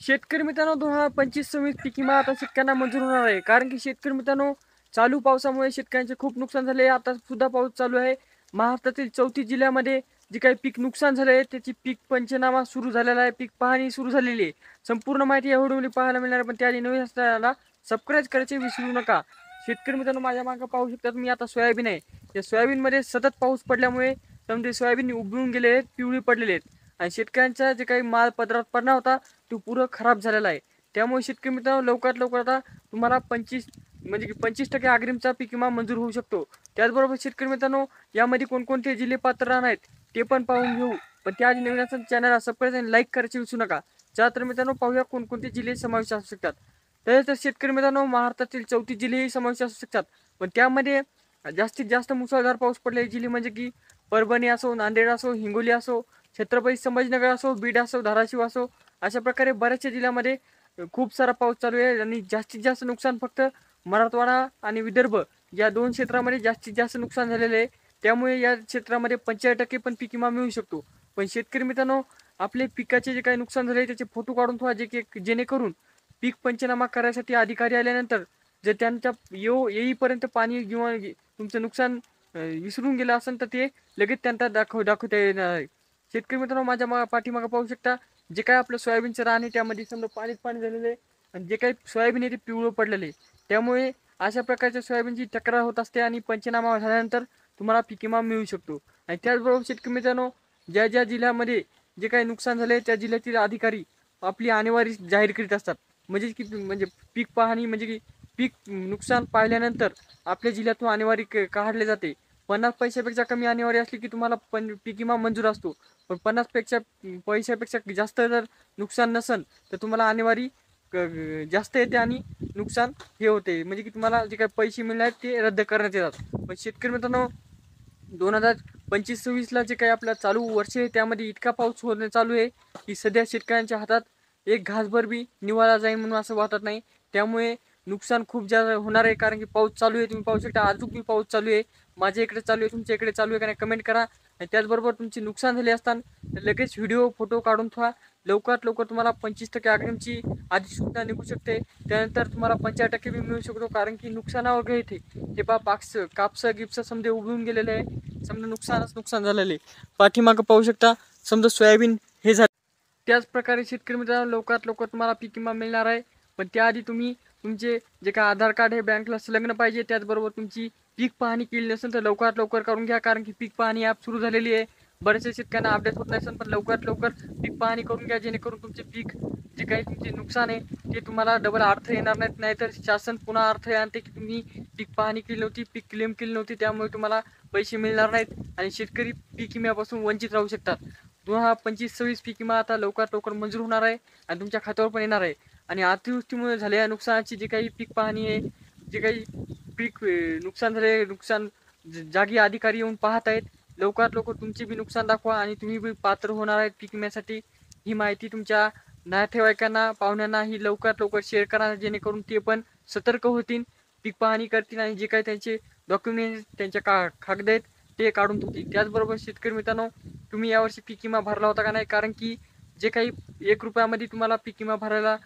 शेतकरी मित्रांनो 2025-26 पीक विमा आता शेतकऱ्यांना मंजूर होणार आहे. कारण की शेतकरी मित्रांनो चालू पावसामुळे शेतकऱ्यांचे खूप नुकसान झाले. आता सुद्धा पाऊस चालू आहे. महाराष्ट्रातील 34 जिल्ह्यामध्ये जे काही पीक नुकसान झाले त्याची पीक पंचनामा सुरू झालेला आहे. पीक पाहणी सुरू झालेली आहे. संपूर्ण माहिती या व्हिडिओमध्ये पाहायला मिळणार आहे. पण त्याआधी नवीन असल्याला सबस्क्राईब करायचे विसरू नका. शेतकरी मित्रांनो माझ्या मागे पाहू शकता मी आता सोयाबीन आहे. या सोयाबीनमध्ये सतत पाऊस पडल्यामुळे त्यामध्ये सोयाबीन उबळून गेले आहेत, पिवळी पडलेले आहेत. आणि शेतकऱ्यांचा जे काही माल पदरात पडला होता तो पूर्ण खराब झालेला आहे. त्यामुळे शेतकरी मित्रांनो लवकरात लवकर आता तुम्हाला 25% अग्रिमचा पीक विमा मंजूर होऊ शकतो. त्याचबरोबर शेतकरी मित्रांनो यामध्ये कोणकोणते जिल्हे पात्र राहणार आहेत ते पण पाहून घेऊ. पण त्याआधी नवीन असेल चॅनलला सबस्क्राईब आणि लाईक करायचे विसरू नका. तर मित्रांनो पाहूया कोणकोणते जिल्हे समाविष्ट असू शकतात. तर शेतकरी मित्रांनो महाराष्ट्रातील 34 जिल्हेही समाविष्ट असू शकतात. पण त्यामध्ये जास्तीत जास्त मुसळधार पाऊस पडलेले जिल्हे म्हणजे की परभणी असो, नांदेड असो, हिंगोली असो, छत्रपती संभाजीनगर असो, बीड असो, धाराशिव असो, अशा प्रकारे बऱ्याचशा जिल्ह्यामध्ये खूप सारा पाऊस चालू आहे. आणि जास्तीत जास्त नुकसान फक्त मराठवाडा आणि विदर्भ या 2 क्षेत्रामध्ये जास्तीत जास्त नुकसान झालेले आहे. त्यामुळे या क्षेत्रामध्ये 95% पण पीक विमा मिळू शकतो. पण शेतकरी मित्रांनो आपले पिकाचे जे काही नुकसान झाले त्याचे फोटो काढून ठेवा जेणेकरून पीक पंचनामा करायसाठी अधिकारी आल्यानंतर जर त्यांच्या येईपर्यंत पाणी किंवा तुमचं नुकसान विसरून गेलं असेल तर ते लगेच त्यांना दाखवता येणार आहे. शेतकरी मित्रांनो माझ्या पाठीमागं पाहू शकता जे काय आपलं सोयाबीनचं रान आहे त्यामध्ये समजा पाणीच पाणी झालेलं आहे. आणि जे काही सोयाबीन आहे ते पिवळं पडलेलं आहे. त्यामुळे अशा प्रकारच्या सोयाबीनची तक्रार होत असते आणि पंचनामा झाल्यानंतर तुम्हाला पीक विमा मिळू शकतो. आणि त्याचबरोबर शेतकरी मित्रांनो ज्या ज्या जिल्ह्यामध्ये जे काही नुकसान झाले त्या जिल्ह्यातील अधिकारी आपली आणेवारी जाहीर करीत असतात. म्हणजे पीक पाहणी म्हणजे की पीक नुकसान पाहिल्यानंतर आपल्या जिल्ह्यातून आणेवारी काढले जाते. 50 पैशापेक्षा कमी आणेवारी असली की तुम्हाला पीक विमा मंजूर असतो. पण 50 पैशापेक्षा जास्त जर नुकसान नसेल तर तुम्हाला आणेवारी जास्त येते आणि नुकसान हे होते. म्हणजे की तुम्हाला जे काही पैसे मिळणार आहेत ते रद्द करण्यात येतात. पण शेतकरी मित्रांनो 2025-26ला जे काही आपला चालू वर्ष आहे त्यामध्ये इतका पाऊस होणं चालू आहे की सध्या शेतकऱ्यांच्या हातात एक घासभर बी निवारा जाईल म्हणून असं वाटत नाही. त्यामुळे नुकसान खूप जास्त होणार आहे. कारण की पाऊस चालू आहे. तुम्ही पाहू शकता अजून बी पाऊस चालू आहे. माझ्या इकडे चालू आहे, तुमच्या इकडे चालू आहे का नाही कमेंट करा. आणि त्याचबरोबर तुमचे नुकसान झाले असताना लगेच व्हिडिओ फोटो काढून ठेवा. लवकरात लवकर तुम्हाला 25% अग्रिमची आधी सुद्धा निघू शकते. त्यानंतर तुम्हाला 50% बी मिळू शकतो. कारण की नुकसानावर घेते हे कापसं गिपसं समजा उघडून गेलेलं आहे. समजा नुकसान झालेलं आहे. पाठीमागं पाहू शकता समजा सोयाबीन हे झालं. त्याच प्रकारे शेतकरी मित्रांनो लवकरात लवकर तुम्हाला पीक विमा मिळणार आहे. पण त्याआधी तुम्ही तुमचे जे काय आधार कार्ड हे बँकला संलग्न पाहिजे. त्याचबरोबर तुमची पीक पाहणी केली नसेल तर लवकरात लवकर करून घ्या. कारण की पीक पाहणी ॲप सुरू झालेली आहे. बरेचसे शेतकऱ्यांना अपडेट होत नसेल पण लवकरात लवकर पीक पाहणी करून घ्या. जेणेकरून तुमचे पीक जे काही तुमचे नुकसान आहे ते तुम्हाला डबल अर्थ येणार नाहीत. नाहीतर शासन पुन्हा अर्थ आणते की तुम्ही पीक पाहणी केली नव्हती, पीक क्लेम केली नव्हती, त्यामुळे तुम्हाला पैसे मिळणार नाहीत आणि शेतकरी पीक विम्यापासून वंचित राहू शकतात. 2025-26 पीक विमा आता लवकरात लवकर मंजूर होणार आहे आणि तुमच्या खात्यावर पण येणार आहे. आणि अतिवृष्टीमुळे झालेल्या नुकसानाची जी काही पीक पाहणी आहे, जे काही पीक नुकसान झाले जागी अधिकारी येऊन पाहत आहेत. लवकरात लवकर तुमचे बी नुकसान दाखवा आणि तुम्ही बी पात्र होणार आहेत पीक विम्यासाठी. ही माहिती तुमच्या नातेवाईकांना पाहुण्यांना ही लवकरात लवकर शेअर करा. जेणेकरून ते पण सतर्क होतील, पीक पाहणी करतील आणि जे काही त्यांचे डॉक्युमेंट त्यांच्या कागद आहेत ते काढून ठेवतील. त्याचबरोबर शेतकरी मित्रांनो तुम्ही यावर्षी पीक विमा भरला होता का नाही. कारण की जे काही 1 रुपयामध्ये तुम्हाला पीक विमा भरायला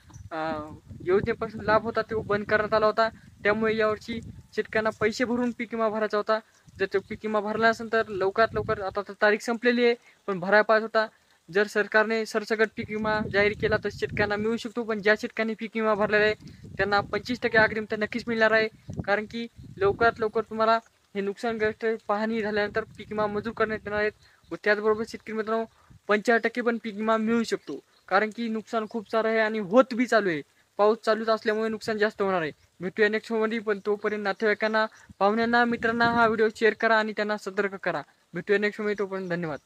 योजनेपासून लाभ होता तो बंद करण्यात आला होता. त्यामुळे यावर्षी शेतकऱ्यांना पैसे भरून पीक विमा भरायचा होता. जर तो पीक विमा भरला असेल तर लवकरात लवकर आता तर तारीख संपलेली आहे पण भरायला पाहिजे होता. जर सरकारने सरसकट पीक विमा जाहीर केला तर शेतकऱ्यांना मिळू शकतो. पण ज्या शेतकऱ्यांनी पीक विमा भरलेला आहे त्यांना 25% अग्रिम तर नक्कीच मिळणार आहे. कारण की लवकरात लवकर तुम्हाला हे नुकसानग्रस्त पाहणी झाल्यानंतर पीक विमा मंजूर करण्यात येणार आहेत. व त्याचबरोबर शेतकरी मित्रांनो 50% पण पीक विमा मिळू शकतो. कारण की नुकसान खूप सारं आहे आणि होत बी चालू आहे. पाऊस चालूच असल्यामुळे नुकसान जास्त होणार आहे. भेटूया नेक्स्ट मध्ये. पण तोपर्यंत नातेवाईकांना, पाहुण्यांना, मित्रांना हा व्हिडिओ शेअर करा आणि त्यांना सतर्क करा. भेटूया नेक्स्ट मध्ये. तोपर्यंत धन्यवाद.